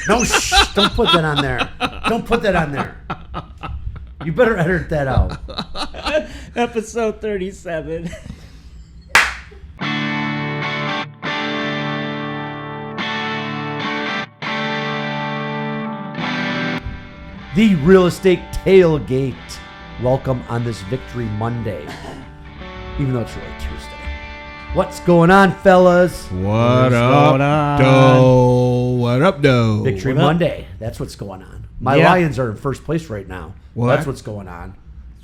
No, shh, don't put that on there. Don't put that on there. You better edit that out. Episode 37. The Real Estate Tailgate. Welcome on this Victory Monday. Even though it's really Tuesday. What's going on, fellas? What up, doe? What up, doe? Victory Monday. That's what's going on. My Lions are in first place right now. Well, that's what's going on.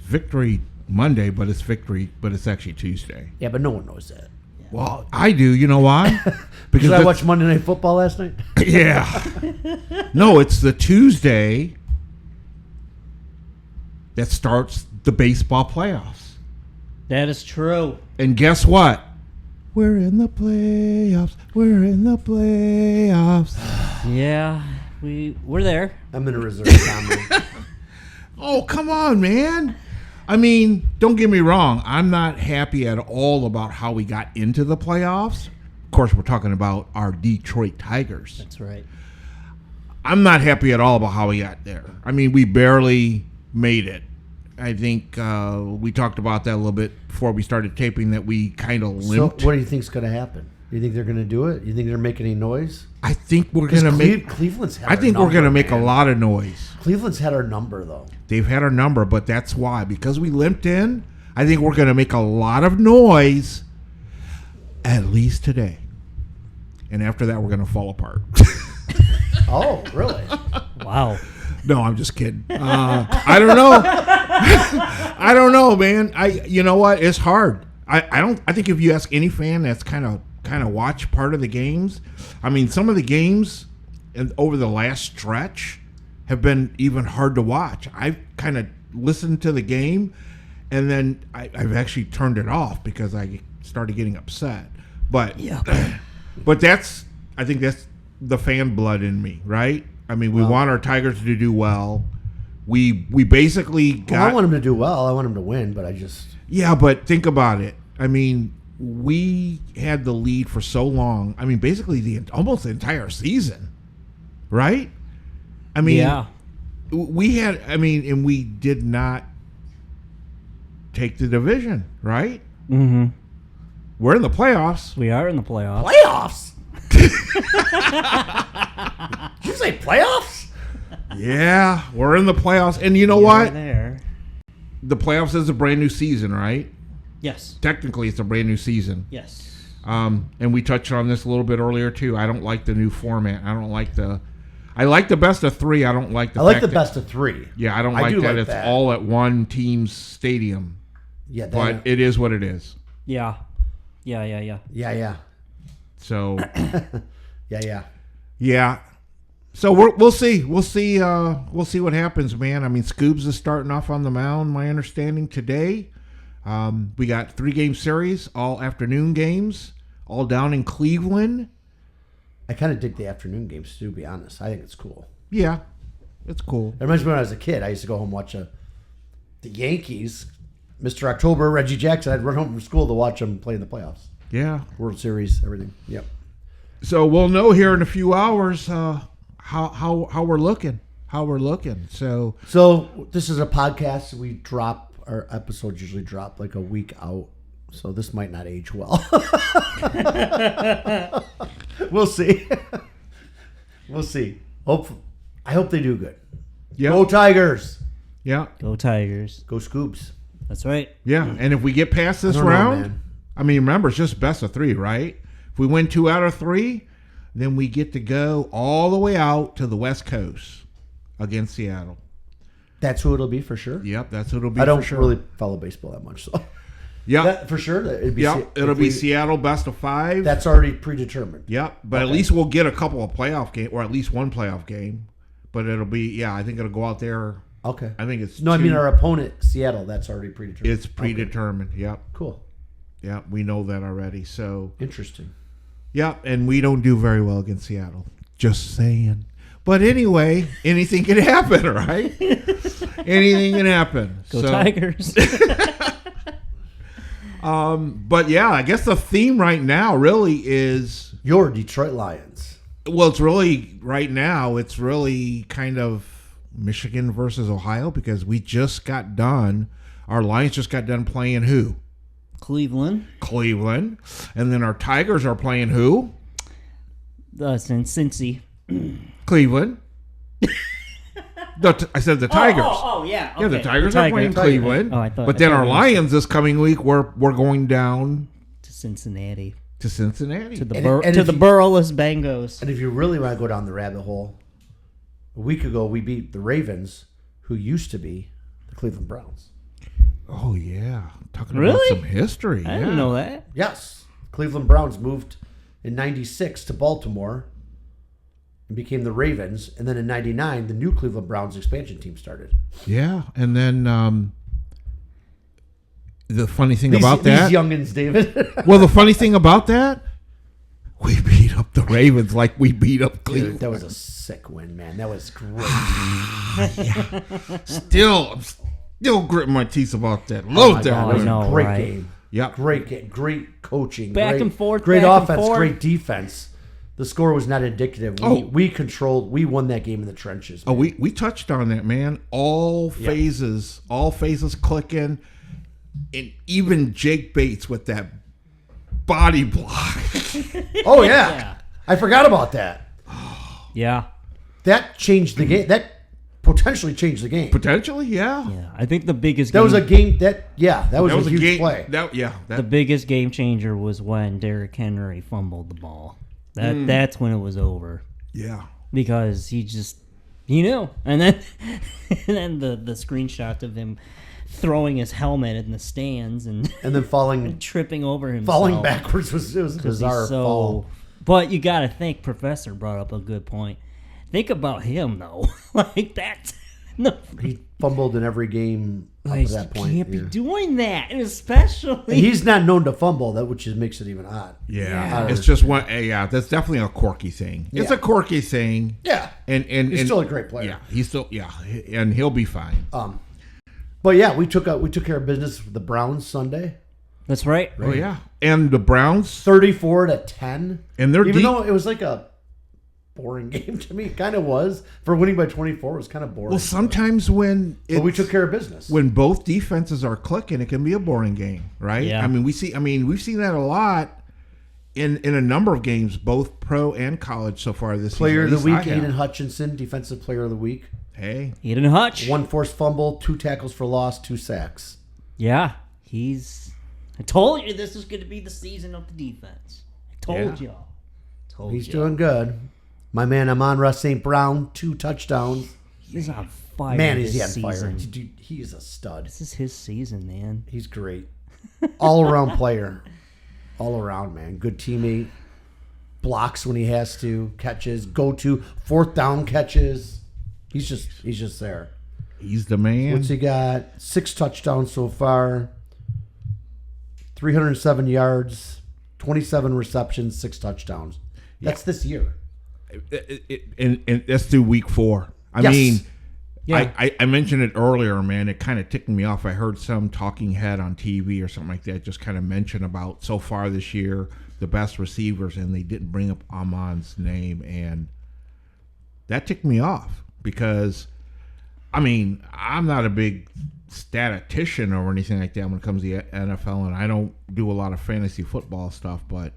Victory Monday, but it's actually Tuesday. Yeah, but no one knows that. Well, I do. You know why? Because I watched Monday Night Football last night? Yeah. No, it's the Tuesday that starts the baseball playoffs. That is true. And guess what? We're in the playoffs. We're in the playoffs. Yeah, we're there. I'm in a reserve comment. Oh, come on, man. I mean, don't get me wrong. I'm not happy at all about how we got into the playoffs. Of course, we're talking about our Detroit Tigers. That's right. I'm not happy at all about how we got there. I mean, we barely made it. I think we talked about that a little bit before we started taping, that we kind of limped. So what do you think's going to happen? Do you think they're going to do it? You think they're making any noise? I think we're going to make. Cleveland's had I think our we're going to make man. a lot of noise. Cleveland's had our number, though. They've had our number, but that's why. Because we limped in, I think we're going to make a lot of noise, at least today. And after that, we're going to fall apart. Oh, really? Wow. No, I'm just kidding. I don't know. I don't know, man. You know what? It's hard. I think if you ask any fan that's kind of watch part of the games, I mean, some of the games over the last stretch have been even hard to watch. I've kind of listened to the game, and then I've actually turned it off because I started getting upset. But but I think that's the fan blood in me, right? I mean, we want our Tigers to do well. We basically got. Well, I want them to do well. I want them to win, but I just. Yeah, but think about it. I mean, we had the lead for so long. I mean, basically almost the entire season, right? I mean, we had. I mean, and we did not take the division, right? Mm-hmm. We're in the playoffs. We are in the playoffs. Playoffs? Did you say playoffs? Yeah, we're in the playoffs. And you know what? There. The playoffs is a brand new season, right? Yes. Technically, it's a brand new season. Yes. And we touched on this a little bit earlier, too. I don't like the new format. I like the best of three. I don't like the I like the best of three. Yeah, I don't like that it's all at one team's stadium. Yeah, but it is what it is. Yeah. Yeah. So. Yeah. So we'll see. We'll see what happens, man. I mean, Scoobs is starting off on the mound, my understanding, today. We got 3-game series, all afternoon games, all down in Cleveland. I kind of dig the afternoon games, to be honest. I think it's cool. Yeah, it's cool. It reminds me when I was a kid. I used to go home and watch the Yankees, Mr. October, Reggie Jackson. I'd run home from school to watch them play in the playoffs. Yeah. World Series, everything. Yep. So we'll know here in a few hours how we're looking. So this is a podcast. We drop our episodes usually drop like a week out. So this might not age well. We'll see. I hope they do good. Yep. Go Tigers. Yeah. Go Tigers. Go Scoobs. That's right. Yeah. And if we get past this round, I mean, remember, it's just best of 3, right? If we win 2 out of 3, then we get to go all the way out to the West Coast against Seattle. That's who it'll be for sure. Yep, that's who it'll be. I don't for sure. really follow baseball that much, so yeah, for sure. It'll be Seattle best of 5. That's already predetermined. Yep, but at least we'll get a couple of playoff games, or at least one playoff game. But it'll be I think it'll go out there. Okay. I think it's I mean our opponent Seattle. That's already predetermined. It's predetermined. Okay. Yep. Cool. Yeah, we know that already. So interesting. Yeah, and we don't do very well against Seattle. Just saying. But anyway, anything can happen, right? Anything can happen. Go Tigers. But yeah, I guess the theme right now really is your Detroit Lions. Well, it's really right now. It's really kind of Michigan versus Ohio because we just got done. Our Lions just got done playing who? Cleveland. And then our Tigers are playing who? Cincy. Cleveland. I said the Tigers. Yeah. Yeah, the Okay. Tigers are playing Cleveland. Oh, I thought. But then our Lions this coming week, we're going down to Cincinnati. to Cincinnati. To the And to the burrowless Bengals. And if you really want to go down the rabbit hole, a week ago we beat the Ravens, who used to be the Cleveland Browns. Oh yeah, talking Really? about some history. I didn't know that. Yes, Cleveland Browns moved in '96 to Baltimore and became the Ravens, and then in '99 the new Cleveland Browns expansion team started. Yeah, and then the funny thing about that, these youngins, David. well, the funny thing about that, we beat up the Ravens like we beat up Cleveland. Dude, that was a sick win, man. That was great. I'm still gritting my teeth about that. Love that. God, that was win. a great right? game. Yeah, Great game. Great coaching. Back great, and forth, Great back and offense. forth. Great defense. The score was not indicative. We won that game in the trenches. Oh, Man. we touched on that, man. All phases clicking, and even Jake Bates with that body block. Oh yeah. I forgot about that. Yeah. That changed the game. That potentially changed the game. Potentially, yeah. Yeah. I think the biggest. That game, was a game. That was a huge game, play. The biggest game changer was when Derrick Henry fumbled the ball. That's when it was over. Yeah. Because he just knew. And then the screenshot of him throwing his helmet in the stands and then falling tripping over himself. falling backwards was a bizarre fall. But you got to think Professor brought up a good point. Think about him though. Like that. No. He fumbled in every game up Like, to that point. you can't be Yeah. doing that, and especially And he's not known to fumble, that which just makes it even odd. Yeah. It's just one. Yeah, that's definitely a quirky thing. It's Yeah. a quirky thing. Yeah. And He's still a great player. Yeah, he's still and he'll be fine. But yeah, we took care of business with the Browns Sunday. That's right. Oh yeah, and the Browns 34-10. and they're Even deep. though it was like a boring game to me, it kind of was. For winning by 24, it was kind of boring. Well, sometimes when but we took care of business. when both defenses are clicking, it can be a boring game, right? Yeah. I mean, we've seen that a lot in a number of games, both pro and college so far this Player season. of the At week, least I have. Aiden Hutchinson, defensive player of the week. Hey, Eden Hutch. 1 forced fumble, 2 tackles for loss, 2 sacks. Yeah, I told you this was going to be the season of the defense. I told y'all. He's doing good. My man Amon-Ra St. Brown, 2 touchdowns. He's on fire. Man, this is he on fire. season. Dude, he is a stud. This is his season, man. He's great. All-around player. All around, man. Good teammate. Blocks when he has to. Catches. Go-to. 4th down catches. He's just there. he's the man. What's he got? 6 touchdowns so far. 307 yards. 27 receptions. 6 touchdowns. That's this year. And that's through week 4. I Yes. mean, Yeah. I mentioned it earlier, man. It kind of ticked me off. I heard some talking head on TV or something like that just kind of mention about so far this year the best receivers, and they didn't bring up Amon's name, and that ticked me off because, I mean, I'm not a big statistician or anything like that when it comes to the NFL, and I don't do a lot of fantasy football stuff, but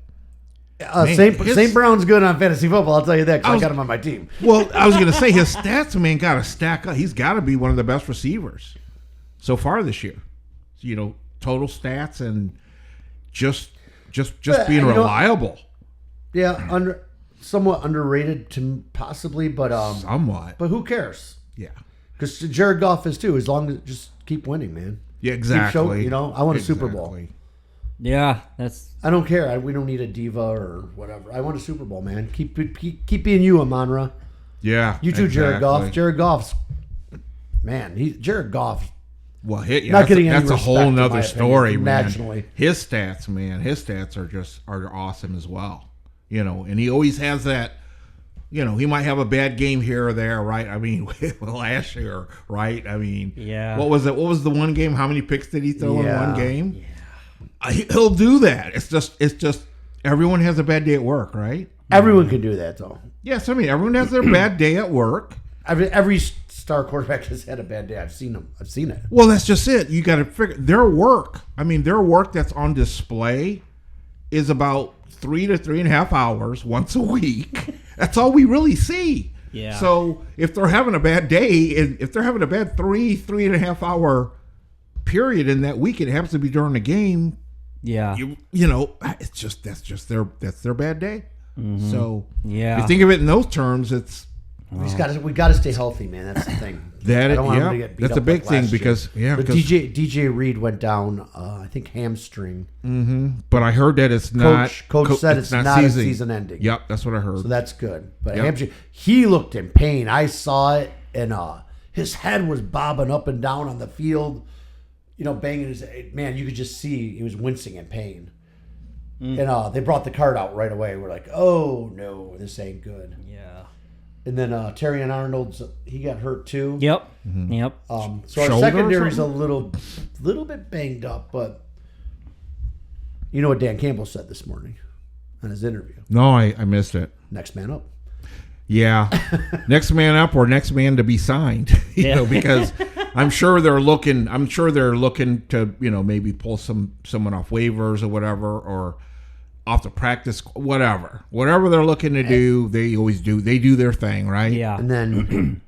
man, St. Brown's good on fantasy football. I'll tell you that because I got him on my team. well, I was going to say his stats, man, got to stack up. He's got to be one of the best receivers so far this year. You know, total stats and just being reliable. Yeah, somewhat underrated to possibly, but Somewhat. But who cares? Yeah. Because Jared Goff is too. As long as just keep winning, man. Yeah, exactly. I want a Super Bowl. Yeah, that's I don't care. We don't need a diva or whatever. I want a Super Bowl, man. Keep being you, Amon-Ra. Yeah. You too, Jared Goff. exactly. Jared Goff's Jared Goff. Well, yeah, Not getting any that's a respect, whole in my nother opinion, story, man. nationally. His stats, man, are awesome as well. You know, and he always has that. You know, he might have a bad game here or there, right? I mean, last year, right? I mean, Yeah. What was it? What was the one game? How many picks did he throw in Yeah. one game? Yeah. He'll do that. It's just everyone has a bad day at work, right? Everyone can do that, though. Yes, I mean, everyone has their bad day at work. Every star quarterback has had a bad day. I've seen them. I've seen it. Well, that's just it. You got to figure their work. I mean, their work that's on display is about 3 to 3.5 hours once a week. That's all we really see. Yeah. So if they're having a bad day, and if they're having a bad 3.5 hour period in that week, it happens to be during the game. Yeah. You know, that's their bad day. Mm-hmm. So yeah, if you think of it in those terms, it's we got to stay healthy, man. That's the thing. that. I don't want Yeah, them to get beat that's up a big like thing last year. because But because DJ Reed went down. I think hamstring. but I heard that it's not. Coach said it's not a season ending. Yep, that's what I heard. So that's good. But Yep. hamstring, he looked in pain. I saw it, and his head was bobbing up and down on the field. You know, banging his man. You could just see he was wincing in pain. And they brought the card out right away. We're like, oh no, this ain't good. yeah. And then Terrion Arnold's he got hurt too. Yep. Mm-hmm. Yep. So our Shoulder or secondary's a something? little bit banged up, but you know what Dan Campbell said this morning in his interview? No, I missed it. Next man up. Yeah, next man up or next man to be signed. You Yeah. know, because I'm sure they're looking. I'm sure they're looking to maybe pull someone off waivers or whatever, or off the practice, whatever they're looking to do. They always do. They do their thing, right? Yeah. And then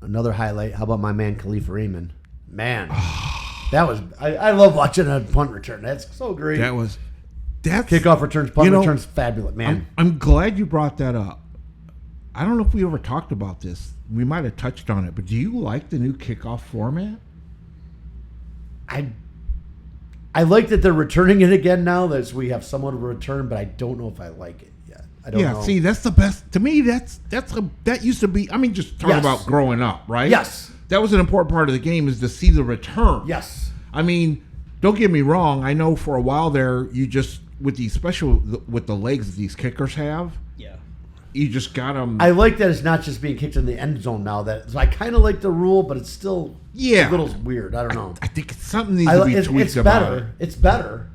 another highlight. How about my man Khalifa Raymond? Man, that was I love watching a punt return. That's so great. That's Kickoff returns, punt returns, fabulous, man. I'm glad you brought that up. I don't know if we ever talked about this. We might have touched on it, but do you like the new kickoff format? I like that they're returning it again now that we have somewhat of a return, but I don't know if I like it yet. I don't know. See, that's the best to me. That used to be. I mean, just talk Yes. about growing up, right? Yes. that was an important part of the game, is to see the return. Yes. I mean, don't get me wrong. I know for a while there, you just with these special with the legs that these kickers have. Yeah. You just got them. I like that it's not just being kicked in the end zone now. That so I kind of like the rule, but it's still a little weird. I don't know. I think it's something needs to be tweaked it's about better. it. It's better,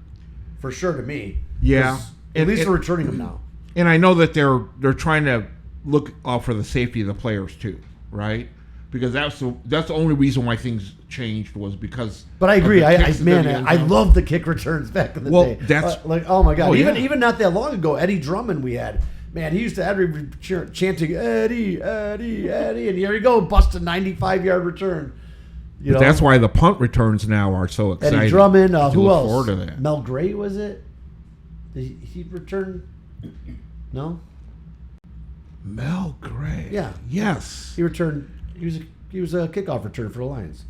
for sure to me. Yeah. 'Cause At least they're returning them now. And I know that they're trying to look out for the safety of the players too, right? Because that's the only reason why things changed was because. But I agree. of the kicks into the end I zone. love the kick returns back in the day. That's like oh my god. Oh, yeah. Even not that long ago, Eddie Drummond we had. Man, he used to every chanting Eddie, Eddie, Eddie, and here you go, bust a 95-yard return. You know, That's why the punt returns now are so exciting. Eddie Drummond. To Who look else? forward to that. Mel Gray was it? Did he return? No. Mel Gray. Yeah. Yes. He returned. He was a kickoff return for the Lions.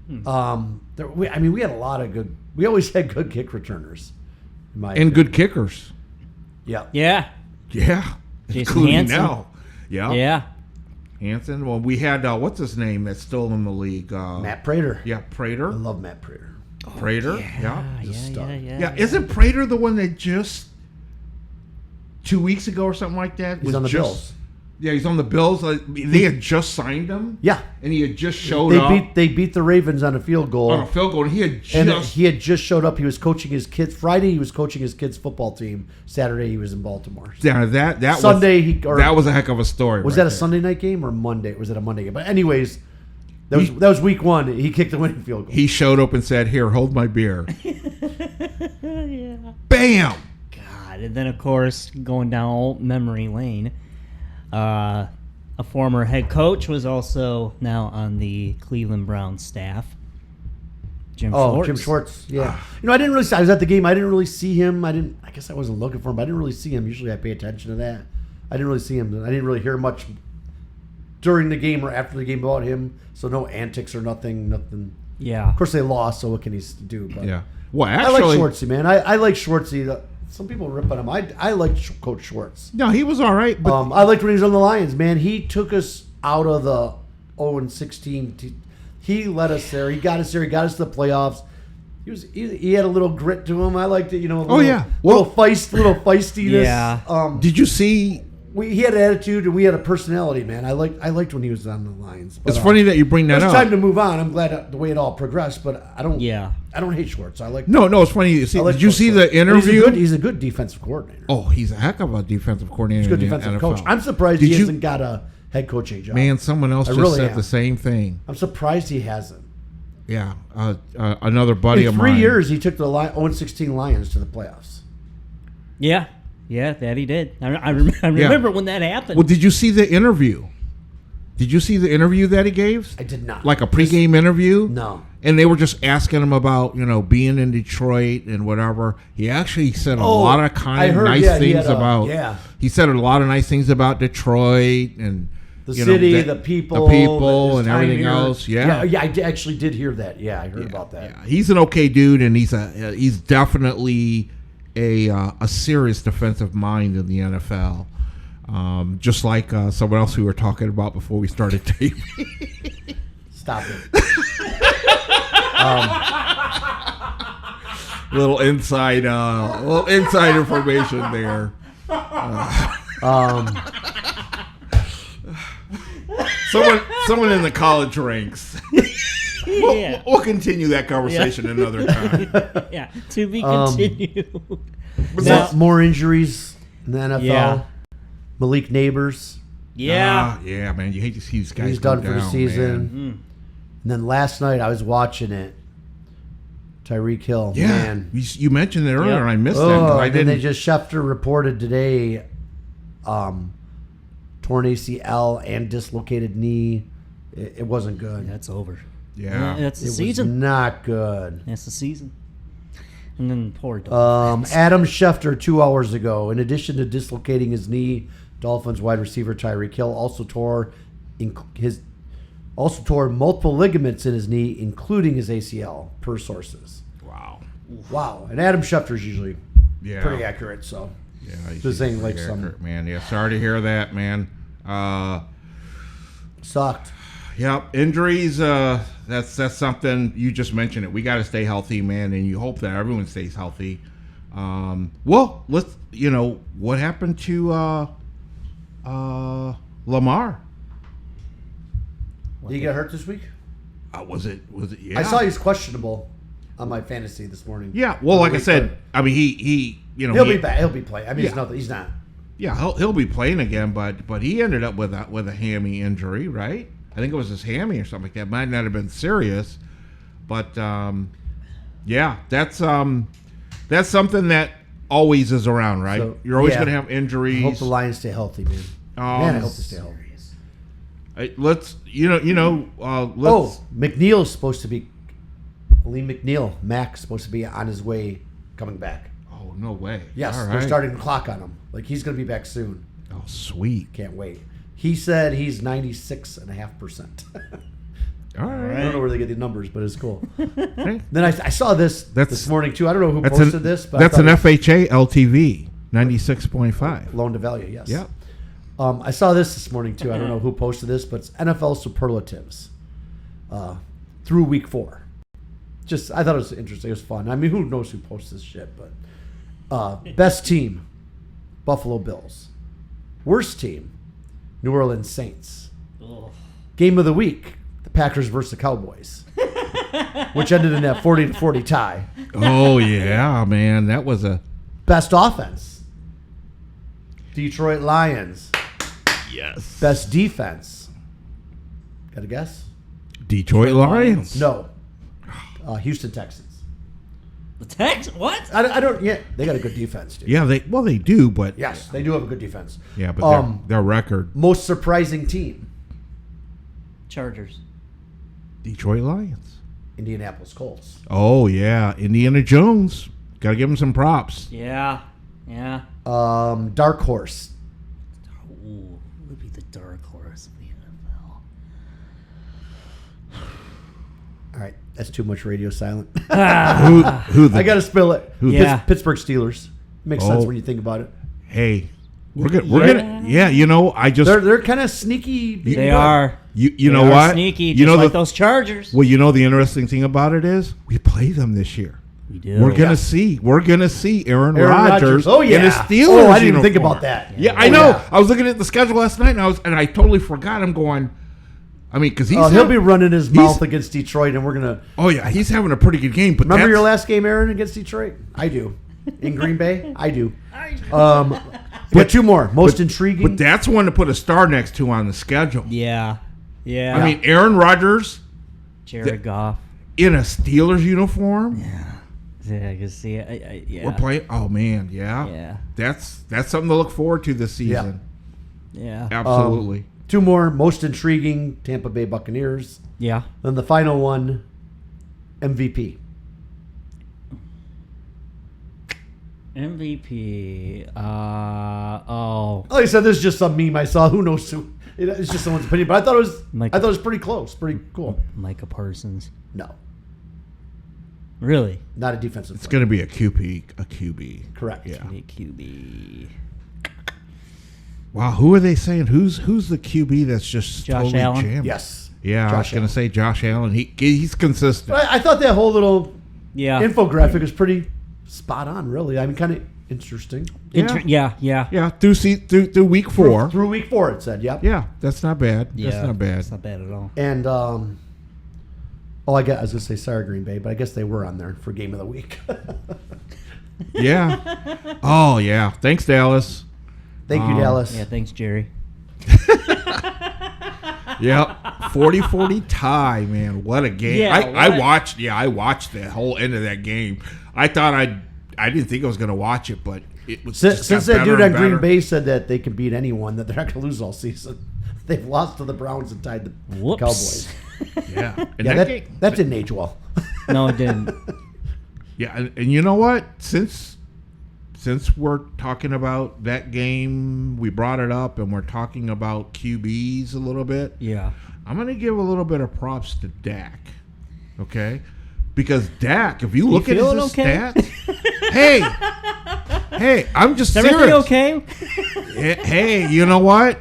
We had a lot of good. We always had good kick returners. And good kickers. Yeah. Yeah. Yeah. Jason Including Hansen. now. Yeah. Yeah. Hansen. Well, we had what's his name that's still in the league? Matt Prater. Yeah, Prater. I love Matt Prater. Prater. Yeah. Yeah. Isn't Prater the one that just 2 weeks ago or something like that? He's on the Bills. Yeah, he's on the Bills. They had just signed him. Yeah. And he had just showed up They beat the Ravens on a field goal. on a field goal, and he had And just. he had just showed up. He was coaching his kids. Friday, he was coaching his kids' football team. Saturday, he was in Baltimore. Yeah, that Sunday, that was a heck of a story. Was right that a there. Sunday night game or Monday? Was it a Monday game? But anyways, that was week one. He kicked the winning field goal. He showed up and said, "Here, hold my beer." Yeah. Bam. God, and then of course going down old memory lane, a former head coach was also now on the Cleveland Browns staff. Jim Schwartz. Jim Schwartz. Yeah. I didn't really. I was at the game. I didn't really see him. I guess I wasn't looking for him. But I didn't really see him. Usually, I pay attention to that. I didn't really see him. I didn't really hear much during the game or after the game about him. So no antics or nothing. Nothing. Yeah. Of course, they lost. So what can he do? But Yeah. Well, I like actually, Schwartzy, man. I like Schwartzy. Some people rip on him. I like Coach Schwartz. no, he was all right, but I liked when he was on the Lions, man. He took us out of the 0-16. He led us there. He got us there. He got us to the playoffs. He had a little grit to him. I liked it. Oh, yeah. little feistiness. Yeah. did you see he had an attitude and we had a personality, man. I liked when he was on the Lions. But, It's funny that you bring that it's up. time to move on. I'm glad the way it all progressed, but I don't hate Schwartz. I like. No, it's funny. Did you see the And interview? He's a good defensive coordinator. Oh, he's a heck of a defensive coordinator. He's a good in the defensive NFL. coach. I'm surprised he hasn't got a head coaching job. Man, someone else just said the same thing. I'm surprised he hasn't. Yeah, another buddy In of 3 mine. years, he took the 0-16 Lions to the playoffs. Yeah, that he did. I remember when that happened. Well, did you see the interview? Did you see the interview that he gave? I did not. Like a pregame interview? No. And they were just asking him about, being in Detroit and whatever. He actually said a lot of nice things about. Yeah. He said a lot of nice things about Detroit and the city, the people, and everything else. Yeah, I actually did hear that. Yeah, I heard about that. Yeah. He's an okay dude, and he's definitely a serious defensive mind in the NFL. Just like someone else we were talking about before we started taping. Stop it. Little inside information there. Someone in the college ranks. We'll continue that conversation another time. Yeah, to be continued. More injuries in the NFL. Yeah. Malik Neighbors. Yeah, man. You hate to see these guys. He's go done for the down, season. man. And then last night I was watching it. Tyreek Hill. Yeah, Man. you mentioned it earlier, Yep. and I missed that. 'Cause I didn't. They just Schefter reported today, torn ACL and dislocated knee. It wasn't good. That's over. Yeah. That's the It season. was not good. That's the season. And then poor Dolphins. Adam Schefter 2 hours ago, in addition to dislocating his knee, Dolphins wide receiver Tyreek Hill also tore multiple ligaments in his knee, including his ACL, per sources. Wow. And Adam Schefter's usually pretty accurate, so he's just saying like pretty some accurate, man. Yeah, sorry to hear that, man. sucked. Yep, injuries. That's something you just mentioned. It. We got to stay healthy, man, and you hope that everyone stays healthy. Well, let's. What happened to Lamar? Did he get hurt this week? Was it? Yeah. I saw he's questionable on my fantasy this morning. Yeah. Well, like I said, I mean, he'll be back. He'll be playing. I mean, he's not. Yeah, he'll be playing again, but he ended up with a hammy injury, right? I think it was his hammy or something like that. Might not have been serious, but yeah, that's something that always is around, right? So, you're always going to have injuries. I hope the Lions stay healthy, man. I hope they stay healthy. Let's. McNeil's supposed to be. Lee McNeil, Mac's supposed to be on his way coming back. Oh, no way. Yes, All they're right. starting the clock on him. Like, he's going to be back soon. Oh, sweet. Can't wait. He said he's 96.5%. All I right. don't know where they get the numbers, but it's cool. Hey, Then I saw this morning, too. I don't know who that's posted this, but that's an FHA LTV, 96.5. loan to value, yes. Yep. I saw this morning, too. I don't know who posted this, but it's NFL Superlatives through week 4. I thought it was interesting. It was fun. I mean, who knows who posts this shit, but best team, Buffalo Bills. Worst team, New Orleans Saints. Ugh. Game of the week, the Packers versus the Cowboys, which ended in that 40-40 tie. Oh, yeah, man. That was a... Best offense, Detroit Lions. Yes. Best defense, got a guess? Detroit Lions. No. Houston Texans. The Texans? What? I don't. Yeah, they got a good defense, dude. Yeah, they do, but... Yes, they do have a good defense. Yeah, but their record... Most surprising team, Chargers. Detroit Lions. Indianapolis Colts. Oh, yeah. Indiana Jones. Got to give him some props. Yeah. Dark horse. Ooh, who would be the dark horse of the NFL? All right, that's too much radio silent. Who the... I got to spill it. Yeah. Pittsburgh Steelers. Makes sense Oh. when you think about it. Hey, we're gonna... Yeah, I just... They're kind of sneaky. They are. You know They are what? Sneaky, You just know like those Chargers. Well, the interesting thing about it is we play them this year. We do. We're gonna see Aaron Aaron Rodgers. Oh yeah. In a Steelers Oh, I didn't even think uniform. about that. Yeah, I know. I was looking at the schedule last night, and I totally forgot. I'm going. I mean, because he'll be running his mouth against Detroit, and we're gonna. Oh yeah, he's having a pretty good game. But Remember your last game, Aaron, against Detroit? I do. In Green Bay, I do. But two more. Most intriguing. But that's one to put a star next to on the schedule. Yeah. I mean, Aaron Rodgers, Jared Goff in a Steelers uniform. Yeah, I can see it. Yeah. We're playing. Oh man, yeah. Yeah. That's something to look forward to this season. Yeah. Absolutely. Two more. Most intriguing. Tampa Bay Buccaneers. Yeah. Then the final one. MVP. MVP. Like I said, this is just some meme I saw. Who knows? It's just someone's opinion, but I thought it was pretty close, pretty cool. Micah Parsons. No, Really? not a defensive. It's going to be a QB. Correct. Yeah. QB. Wow, who are they saying? Who's the QB that's just Josh totally Allen? jammed? Yes. Yeah, I was going to say Josh Allen. He's consistent. But I thought that whole little Yeah. infographic was pretty spot on. Really, I mean, kind of interesting. Yeah. Through week 4. Through week 4, it said. Yep. Yeah, that's not bad. Yeah. That's not bad. It's not bad at all. And I was gonna say sorry, Green Bay, but I guess they were on there for game of the week. Yeah. Oh yeah. Thanks, Dallas. Thank you, Dallas. Yeah, thanks, Jerry. Yep. 40-40 tie, man. What a game. Yeah, I watched the whole end of that game. I thought I didn't think I was gonna watch it, but it was Since just that got dude better on and Green better. Bay said that they can beat anyone, that they're not gonna lose all season. They've lost to the Browns and tied the Whoops. Cowboys. Yeah. And Yeah, that game, that didn't age well. No, it didn't. yeah, and you know what? Since we're talking about that game, we brought it up, and we're talking about QBs a little bit. Yeah. I'm going to give a little bit of props to Dak, okay? Because Dak, if you look at his feeling okay? stats, hey, I'm just Is serious. everything okay? Hey, you know what?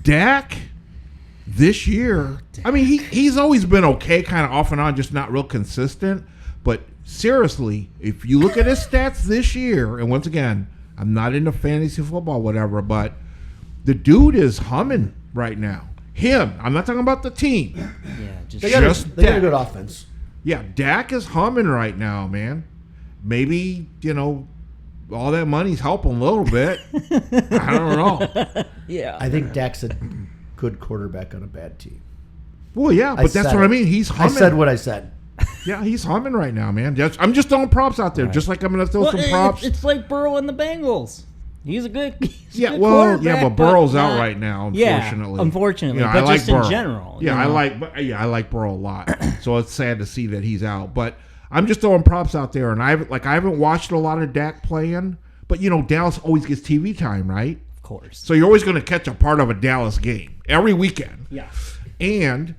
Dak, this year, I mean, he's always been okay, kind of off and on, just not real consistent. But seriously, if you look at his stats this year, and once again, I'm not into fantasy football, whatever, but the dude is humming right now. I'm not talking about the team. Yeah, just They got a Dak. good offense. Yeah, Dak is humming right now, man. Maybe, all that money's helping a little bit. I don't know. yeah. I think Dak's a good quarterback on a bad team. Well, yeah, but that's said what I it. mean. He's I humming. said what I said. Yeah, he's humming right now, man. I'm just throwing props out there, just like I'm going to throw some props. It's like Burrow and the Bengals. He's a good. Yeah, good well, yeah, quarterback, but Burrow's out not- right now, Yeah, unfortunately. unfortunately, I but like just in Burrow. general. Yeah, you know? I like Burrow a lot. So it's sad to see that he's out. But I'm just throwing props out there, and I haven't watched a lot of Dak playing. But Dallas always gets TV time, right? Of course. So you're always going to catch a part of a Dallas game every weekend. Yeah. And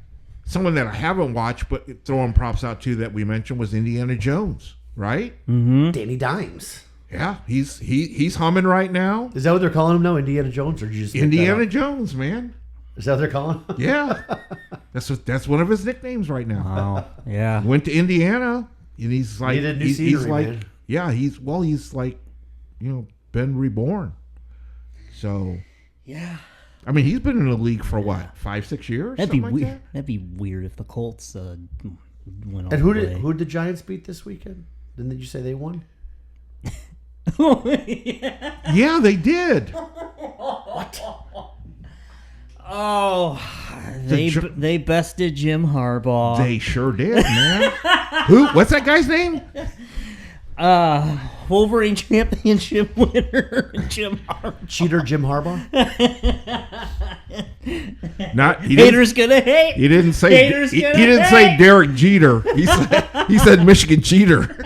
someone that I haven't watched, but throwing props out to that we mentioned was Indiana Jones, right? Danny Dimes. Yeah, he's humming right now. Is that what they're calling him now? Indiana Jones, or did you just make that Indiana up? Jones, man. Is that what they're calling him? Yeah, that's one of his nicknames right now. Oh, yeah. Went to Indiana, and he's like, Needed new he's scenery, like, man. yeah, he's like, been reborn. So, Yeah. I mean, he's been in the league for what, 5-6 years? That'd be something like weird. that? That'd be weird if the Colts went all And who the did way. who did the Giants beat this weekend? Didn't you say they won? Yeah, they did. Oh, they bested Jim Harbaugh. They sure did, man. Who? What's that guy's name? Wolverine championship winner Jim Harbaugh. Cheater Jim Harbaugh? Not he Haters gonna hate. He didn't say Haters he gonna didn't say hate. Derek Jeter. He said Michigan cheater.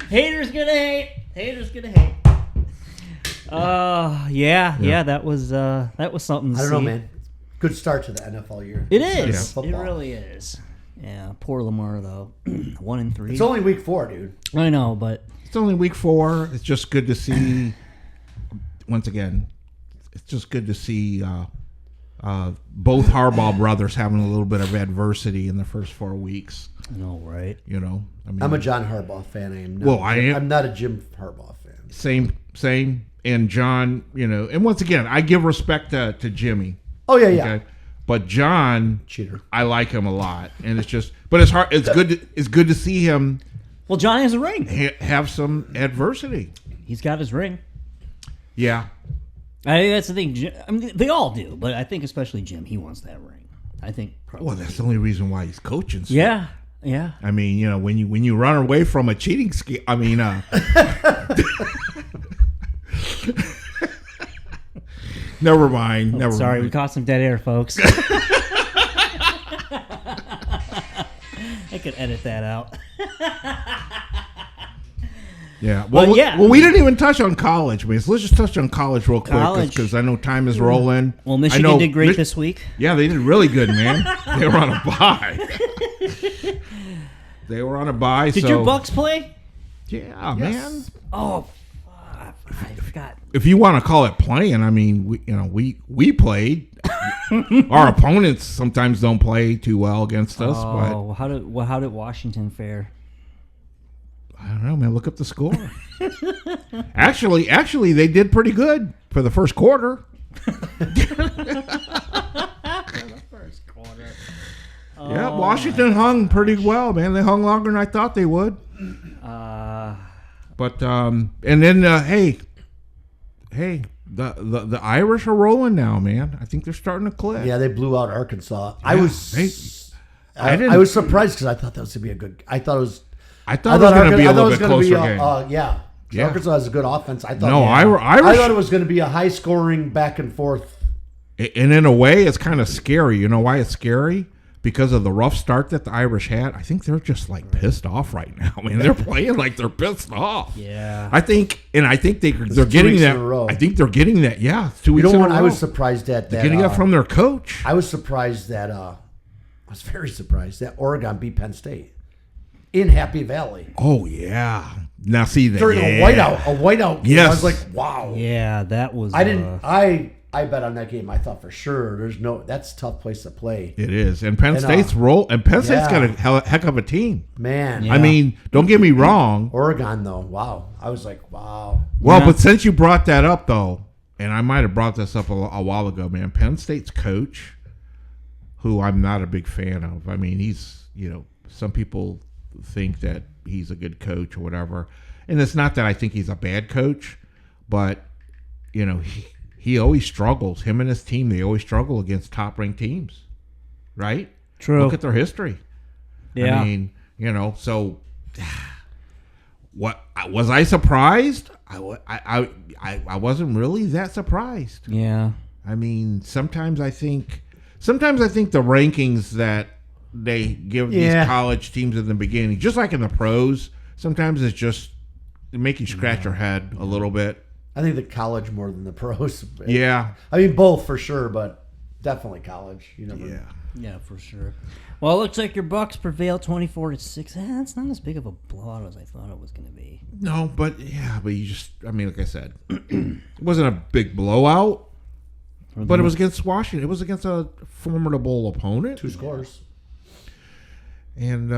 Haters gonna hate. Haters gonna hate. Yeah. That was something. To I don't know, see. man. Good start to the NFL year. It Start is. to It football. really is. Yeah, poor Lamar though. 1-3. It's only week 4, dude. I know, but It's only week 4. It's just good to see. Once again, it's just good to see both Harbaugh brothers having a little bit of adversity in the first 4 weeks. No, right? You know, I mean, I'm a John Harbaugh fan. I am not. Well, I am. I'm not a Jim Harbaugh fan. Same. And John, you know, and once again, I give respect to Jimmy. Oh yeah. But John, Cheater. I like him a lot, and it's just, but it's hard. It's good to see him. Well, John has a ring. Have some adversity. He's got his ring. Yeah. I think that's the thing. I mean, they all do, but I think especially Jim, he wants that ring. I think. Probably. Well, that's the only reason why he's coaching. So. Yeah. I mean, you know, when you run away from a cheating scheme, I mean, never mind. Sorry, we caught some dead air, folks. I could edit that out. Yeah. Well, Well, we didn't even touch on college, man. So let's just touch on college real quick because I know time is rolling. Well, Michigan did great this week. Yeah, they did really good, man. They were on a bye. Did your Bucks play? Yeah, man. Oh, I forgot. If you want to call it playing, I mean, we played. Our opponents sometimes don't play too well against us. Oh, how did Washington fare? I don't know, man. Look up the score. Actually, they did pretty good for the first quarter. Yeah, Washington hung pretty well, man. They hung longer than I thought they would. But and then hey, the Irish are rolling now, man. I think they're starting to click. Yeah, they blew out Arkansas. Yeah, I was surprised because I thought that was gonna be a good. I thought it was going to be a little bit closer game. Yeah. Arkansas has a good offense. I thought. No, Irish, I thought it was going to be a high-scoring back and forth. And in a way, it's kind of scary. You know why it's scary? Because of the rough start that the Irish had. I think they're just like pissed off right now. I mean, they're playing like they're pissed off. Yeah. I think they're getting that. I think they're getting that. Yeah, it's 2 weeks in a row. I was surprised at that. Getting that from their coach. I was surprised that. I was very surprised that Oregon beat Penn State in Happy Valley. Oh yeah. Now see that during a whiteout game. Yes. I was like, wow. Yeah, that was. I bet on that game. I thought for sure that's a tough place to play. It is, and Penn State's got a heck of a team, man. Yeah. I mean, don't get me wrong. Oregon though, wow. I was like, wow. Well, but since you brought that up though, and I might have brought this up a while ago, man. Penn State's coach, who I'm not a big fan of. I mean, he's some people think that he's a good coach or whatever, and it's not that I think he's a bad coach, but he always struggles. Him and his team, they always struggle against top-ranked teams, right? True. Look at their history. Yeah. I mean, so what was I surprised? I wasn't really that surprised. Yeah. I mean, sometimes I think the rankings that they give these college teams in the beginning, just like in the pros, sometimes it's just to make you scratch your head a little bit. I think the college more than the pros. Yeah. I mean, both for sure, but definitely college. Yeah, for sure. Well, it looks like your Bucks prevail 24-6. It's not as big of a blowout as I thought it was going to be. No, but you just, I mean, like I said, it wasn't a big blowout, but it was against Washington. It was against a formidable opponent. 2 scores. And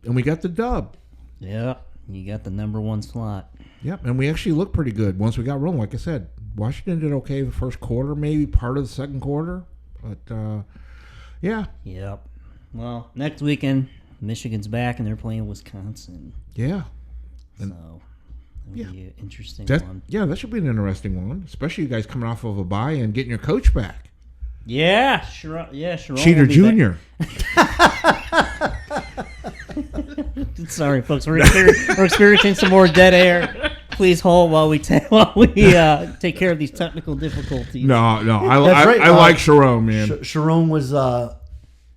we got the dub. Yeah, you got the number 1 slot. Yep, and we actually looked pretty good once we got rolling. Like I said, Washington did okay the first quarter, maybe part of the second quarter. But, yeah. Yep. Well, next weekend, Michigan's back, and they're playing Wisconsin. Yeah. So, that'll be an interesting one. Yeah, that should be an interesting one, especially you guys coming off of a bye and getting your coach back. Yeah, sure. Yeah, sure. Cheater Jr. Sorry, folks. We're experiencing some more dead air. Please hold while we take care of these technical difficulties. No, I like Sharon, man. Sharon was on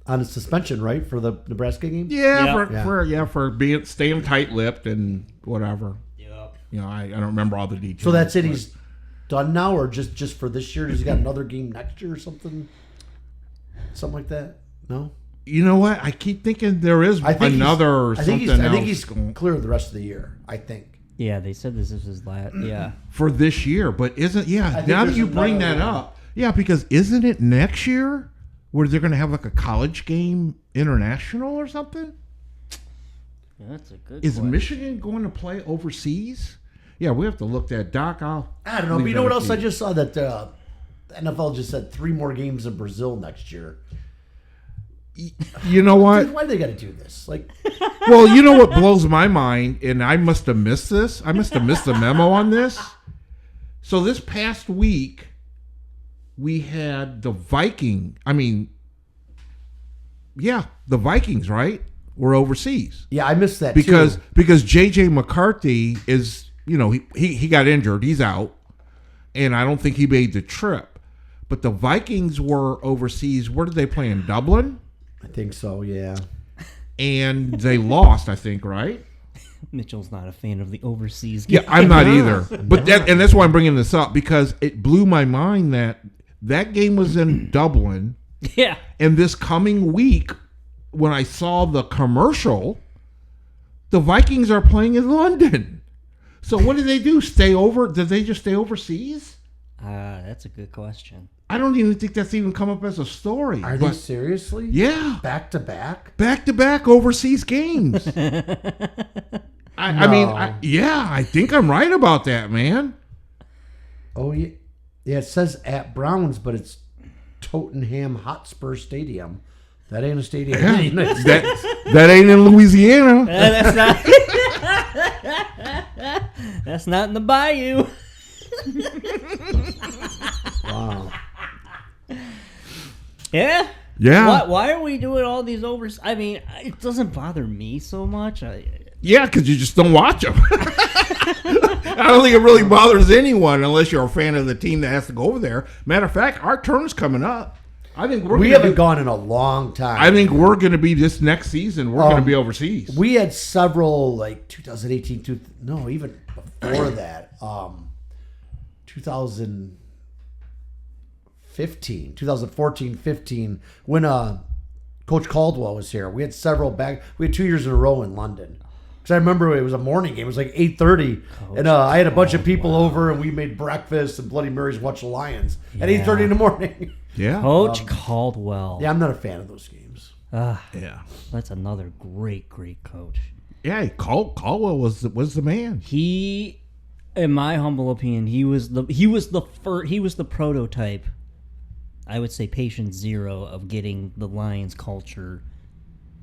a suspension, right, for the Nebraska game? For staying tight-lipped and whatever. Yep. I don't remember all the details. So that's it. He's done now, or just for this year? Has he got another game next year or something? Something like that? No. You know what? I keep thinking there is another something else. I think he's clear the rest of the year. I think. Yeah, they said this is his last. Yeah. For this year, but isn't now that you bring that up, Yeah, because isn't it next year where they're going to have like a college game international or something? Yeah, that's a good Is question. Michigan going to play overseas? Yeah, we have to look that. Doc, I don't know. But you know what else? I just saw that the NFL just said 3 more games in Brazil next year. You know what? Dude, why do they got to do this? Like, Well, you know what blows my mind, and I must have missed this. I must have missed the memo on this. So this past week, we had the Viking. I mean, yeah, the Vikings, right? Were overseas yeah, I missed that because too. J.J. McCarthy is, he got injured. He's out, and I don't think he made the trip. But the Vikings were overseas. Where did they play? In Dublin? I think so, yeah. And they lost, I think, right? Mitchell's not a fan of the overseas game. Yeah, I'm not either. But that's why I'm bringing this up, because it blew my mind that game was in Dublin. Yeah. And this coming week, when I saw the commercial, the Vikings are playing in London. So what did they do? Stay over? Did they just stay overseas? That's a good question. I don't even think that's even come up as a story. Are they seriously? Yeah. Back to back? Back-to-back overseas games. I mean, I think I'm right about that, man. Oh, yeah. Yeah, it says at Browns, but it's Tottenham Hotspur Stadium. That ain't a stadium. Yeah. in the United States. That ain't in Louisiana. That's not. That's not in the bayou. Wow. Yeah. Yeah. Why are we doing all these I mean, it doesn't bother me so much. Yeah, because you just don't watch them. I don't think it really bothers anyone unless you're a fan of the team that has to go over there. Matter of fact, our turn's coming up. I think We haven't gone in a long time. I think we're going to be this next season. We're going to be overseas. We had several, like 2018, even before that, 2014, 15, when Coach Caldwell was here. We had several we had 2 years in a row in London. Because I remember it was a morning game. It was like 8:30, and I had a bunch of people over, and we made breakfast and Bloody Marys and watched the Lions at 8:30 in the morning. Yeah. Coach Caldwell. Yeah, I'm not a fan of those games. Yeah. That's another great coach. Yeah, Caldwell was the man. He, in my humble opinion, he was the prototype. I would say patient zero of getting the Lions culture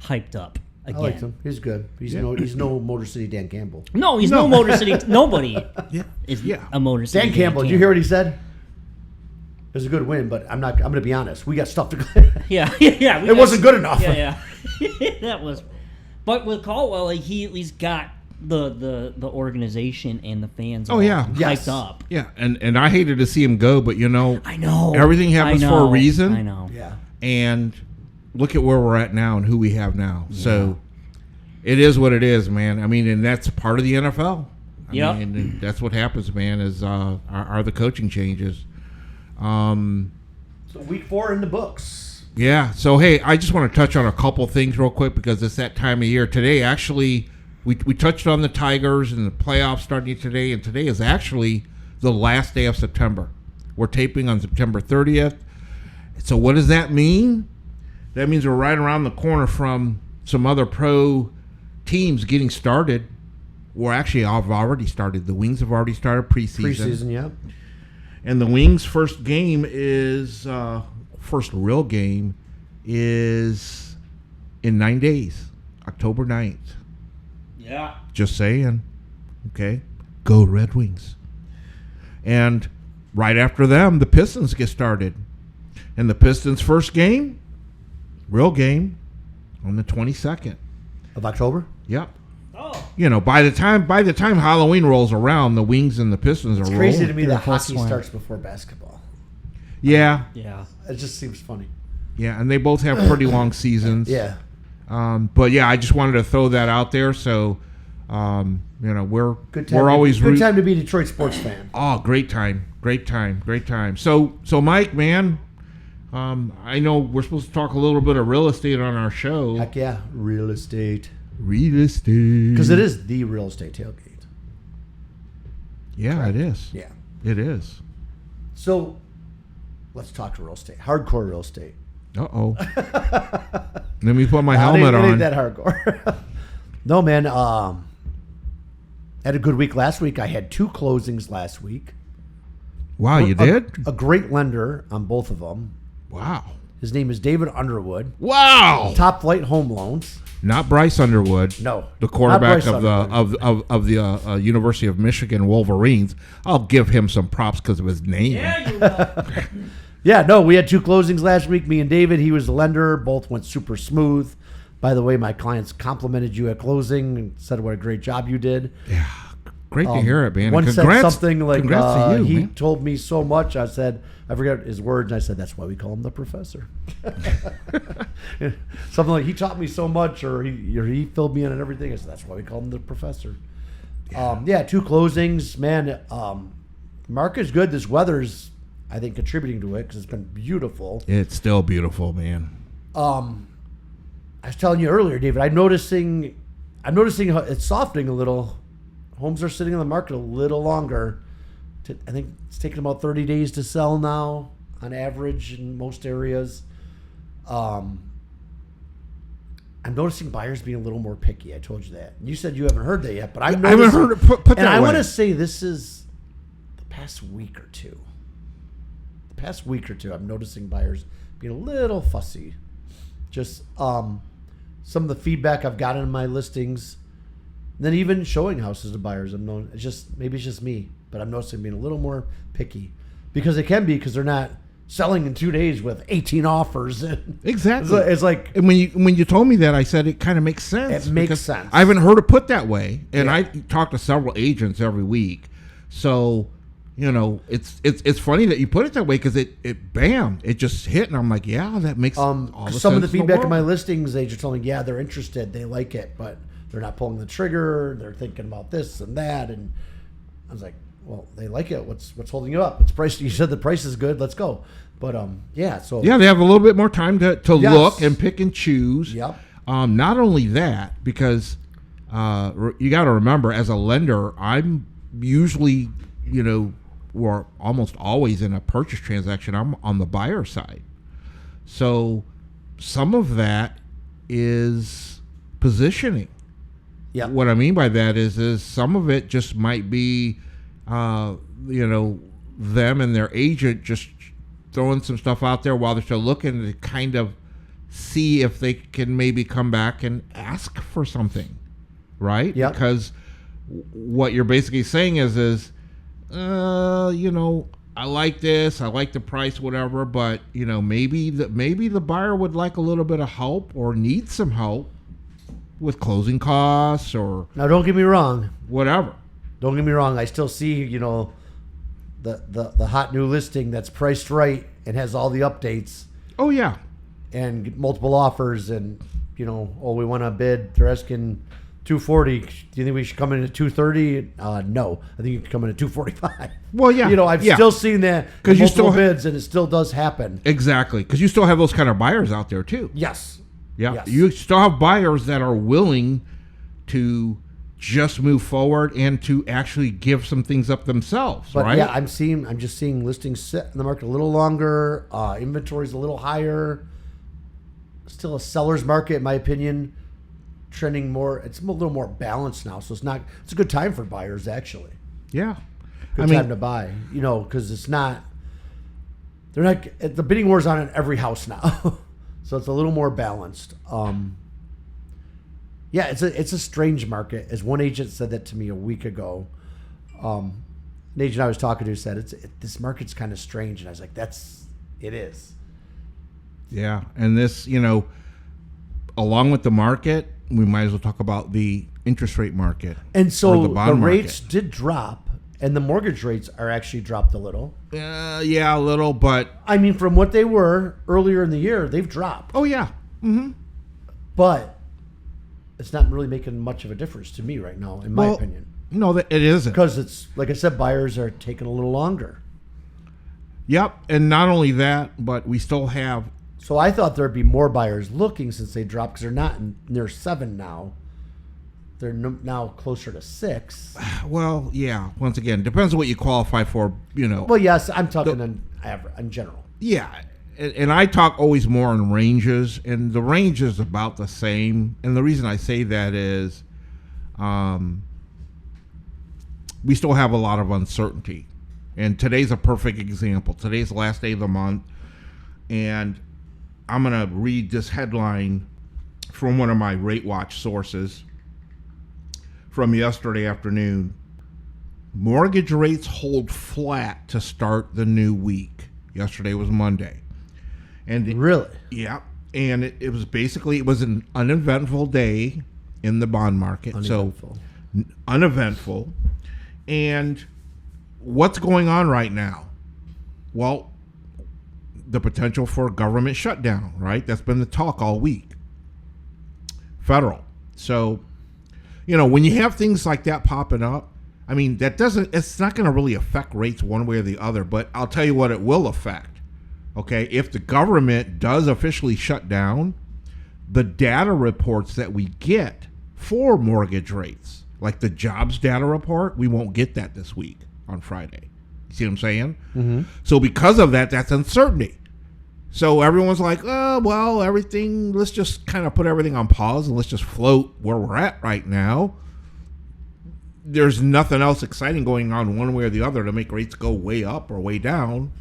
hyped up again. I liked him. He's good. He's no Motor City Dan Campbell. No, he's no Motor City. Nobody is Yeah. a Motor City. Dan Campbell, did you hear what he said? It was a good win, but I'm going to be honest. We got stuff to go. Yeah. It wasn't good enough. Yeah. That was. But with Caldwell, like, he at least got the organization and the fans. Oh, yeah. hyped Yes. up. Yeah, and I hated to see him go, but I know everything happens for a reason. I know. Yeah. And look at where we're at now and who we have now. Yeah. So it is what it is, man. I mean, and that's part of the NFL. Yeah. And that's what happens, man, is are the coaching changes. So week 4 in the books. Yeah. So, hey, I just want to touch on a couple things real quick because it's that time of year. Today, actually, we touched on the Tigers and the playoffs starting today, and today is actually the last day of September. We're taping on September 30th. So what does that mean? That means we're right around the corner from some other pro teams getting started. Or actually, I've already started. The Wings have already started preseason. Yeah. And the Wings' first game is first real game is in 9 days, October 9th. Yeah. Just saying. Okay. Go Red Wings. And right after them, the Pistons get started. And the Pistons' first game, real game, on the 22nd Of October? Yep. Oh. You know, by the time Halloween rolls around, the Wings and the Pistons are It's crazy rolling. to me that full hockey swing. starts before basketball. Yeah. Yeah. It just seems funny. Yeah, and they both have pretty long seasons. Yeah. But yeah, I just wanted to throw that out there. So, we're always good time to be a Detroit sports fan. Oh, great time. So Mike, man, I know we're supposed to talk a little bit of real estate on our show. Heck yeah, real estate. Because it is the Real Estate Tailgate. Yeah, it is. Yeah. It is. So, Let's talk real estate. Hardcore real estate. Uh-oh. Let me put my helmet It on. ain't that hardcore. No, man. Had a good week last week. I had 2 closings last week. Wow, you did? A great lender on both of them. Wow. His name is David Underwood. Wow. Top Flight Home Loans. Not Bryce Underwood. No. The quarterback not Bryce of the University of Michigan Wolverines. I'll give him some props because of his name. Yeah, you will. Yeah, no, we had 2 closings last week. Me and David, he was the lender. Both went super smooth. By the way, my clients complimented you at closing and said what a great job you did. Yeah. Great to hear it, man. One said something like, congrats to you, he man. told me so much. I said, I forget his words. And I said, that's why we call him the professor. Something like, he taught me so much, or he filled me in and everything. I said, that's why we call him the professor. Yeah, 2 closings. Man, market's good. This weather's, I think, contributing to it because it's been beautiful. It's still beautiful, man. I was telling you earlier, David, I'm noticing how it's softening a little. Homes are sitting on the market a little longer. I think it's taking about 30 days to sell now on average in most areas. I'm noticing buyers being a little more picky. I told you that. You said you haven't heard that yet, but I'm noticing. I haven't heard it put that and I way. want to say this is the past week or two. I'm noticing buyers being a little fussy. Just some of the feedback I've gotten in my listings. Then even showing houses to buyers, maybe it's just me, but I'm noticing being a little more picky because they're not selling in 2 days with 18 offers. Exactly. It's like, and when you told me that, I said it kind of makes sense. It makes because sense. I haven't heard it put that way, and Yeah. I talk to several agents every week. So, it's funny that you put it that way because it just hit, and I'm like, yeah, that makes all the some of the sense in feedback in world. my listings, they just told me, yeah, they're interested, they like it, but they're not pulling the trigger. They're thinking about this and that, and I was like, well, they like it. What's holding you up? It's price. You said the price is good. Let's go. But yeah, so Yeah, they have a little bit more time to Yes. look and pick and choose. Yep. Not only that, because you got to remember, as a lender, I'm usually, or almost always in a purchase transaction, I'm on the buyer side. So some of that is positioning. yeah, What I mean by that is some of it just might be, them and their agent just throwing some stuff out there while they're still looking to kind of see if they can maybe come back and ask for something, right? Yeah. Because what you're basically saying is, I like this, I like the price, whatever, but maybe the buyer would like a little bit of help or need some help with closing costs or now don't get me wrong. whatever. Don't get me wrong. I still see, the hot new listing that's priced right and has all the updates Oh yeah. and multiple offers and, we want to bid. They're asking $240. Do you think we should come in at $230? No, I think you can come in at $245. Well, yeah. I've Yeah. still seen that Because you multiple still bids, and it still does happen. Exactly, because you still have those kind of buyers out there too. Yes. Yeah, Yes. you still have buyers that are willing to just move forward and to actually give some things up themselves, But right? yeah, I'm just seeing listings sit in the market a little longer. Inventory's a little higher. Still a seller's market, in my opinion. Trending more. It's a little more balanced now, so it's a good time for buyers actually. Yeah. Good time to buy, because it's not. They're not. The bidding war's on in every house now, so it's a little more balanced. Yeah, it's a strange market. As one agent said that to me a week ago, an agent I was talking to said this market's kind of strange, and I was like, it is. Yeah, and this, along with the market, we might as well talk about the interest rate market. And so or the the bond rates market. did drop, and the mortgage rates are actually dropped a little. Yeah, a little, but I mean, from what they were earlier in the year, they've dropped. oh yeah, But it's not really making much of a difference to me right now, in my opinion. No, it isn't. Because it's, like I said, buyers are taking a little longer. Yep, and not only that, but we still have. So I thought there'd be more buyers looking since they dropped, because they're not near 7 now. They're now closer to 6. Well, yeah. Once again, depends on what you qualify for. Well, yes, I'm talking in general. Yeah, and I talk always more in ranges, and the range is about the same. And the reason I say that is we still have a lot of uncertainty. And today's a perfect example. Today's the last day of the month, and I'm going to read this headline from one of my Rate Watch sources from yesterday afternoon. Mortgage rates hold flat to start the new week. Yesterday was Monday. And Really? Yeah. And it was basically, it was an uneventful day in the bond market. Uneventful. So uneventful. And what's going on right now? Well, the potential for a government shutdown, right? That's been the talk all week. Federal. So, you know, when you have things like that popping up, I mean, it's not going to really affect rates one way or the other, but I'll tell you what it will affect. Okay, if the government does officially shut down, the data reports that we get for mortgage rates, like the jobs data report, we won't get that this week on Friday. You see what I'm saying? Mm-hmm. So because of that, that's uncertainty. So everyone's like, oh, well, let's just kind of put everything on pause and let's just float where we're at right now. There's nothing else exciting going on one way or the other to make rates go way up or way down.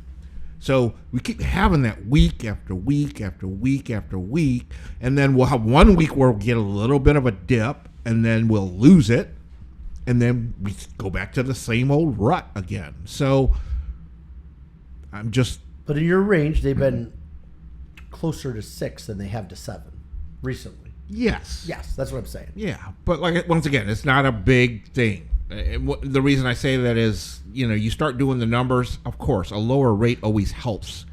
So we keep having that week after week after week after week, and then we'll have 1 week where we'll get a little bit of a dip, and then we'll lose it, and then we go back to the same old rut again. So But in your range, they've been closer to 6 than they have to 7 recently. Yes. Yes, that's what I'm saying. Yeah, but once again, it's not a big thing. The reason I say that is, you know, you start doing the numbers. Of course, a lower rate always helps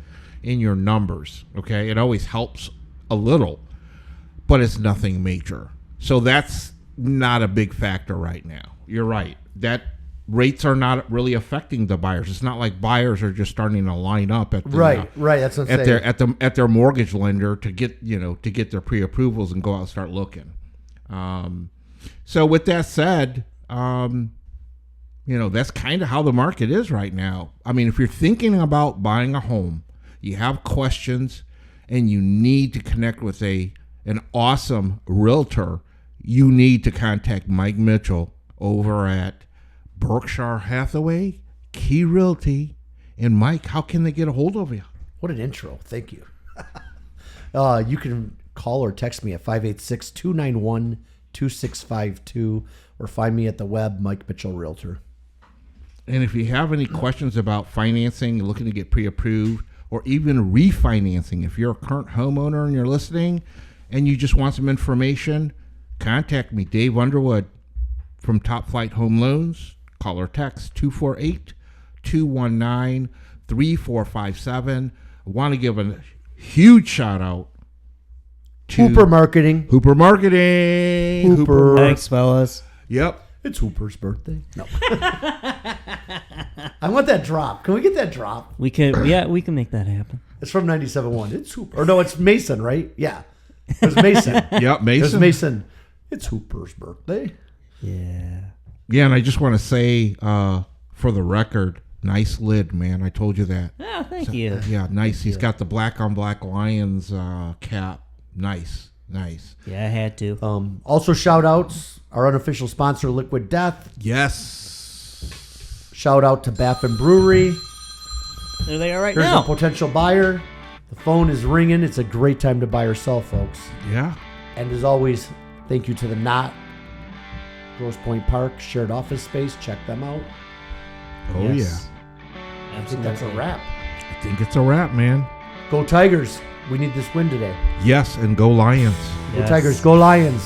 in your numbers. Okay, it always helps a little, but it's nothing major. So that's not a big factor right now. You're right. That rates are not really affecting the buyers. It's not like buyers are just starting to line up at the, right. That's what I'm saying. At their mortgage lender to get their pre-approvals and go out and start looking. So with that said, that's kind of how the market is right now. I mean, if you're thinking about buying a home, you have questions, and you need to connect with an awesome realtor, you need to contact Mike Mitchell over at Berkshire Hathaway, Key Realty. And Mike, how can they get a hold of you? What an intro. Thank you. You can call or text me at 586-291-2652 or find me at the web, Mike Mitchell Realtor. And if you have any questions about financing, looking to get pre-approved, or even refinancing, if you're a current homeowner and you're listening and you just want some information, contact me, Dave Underwood from Top Flight Home Loans. Call or text 248-219-3457. I want to give a huge shout out to Hooper Marketing. Hooper Marketing. Hooper. Thanks, fellas. Yep. It's Hooper's birthday. No. I want that drop. Can we get that drop? We can make that happen. It's from 97.1. It's Hooper. Or no, it's Mason, right? Yeah. It was Mason. Yep, Mason. It was Mason. It's Hooper's birthday. Yeah. Yeah, and I just want to say, for the record, nice lid, man. I told you that. Oh, thank you. Yeah, nice. He's got the black on black Lions cap. Nice. Yeah, I had to. Also, shout outs. Our unofficial sponsor, Liquid Death. Yes. Shout out to Baffin Brewery. There they are right Here's now. a potential buyer. The phone is ringing. It's a great time to buy or sell, folks. Yeah. And as always, thank you to the Knot, Grosse Pointe Park, shared office space. Check them out. Oh, Yes. I think that's a wrap. yeah. I think it's a wrap, man. Go Tigers. We need this win today. Yes, and go Lions. Go Yes. Tigers. Go Lions.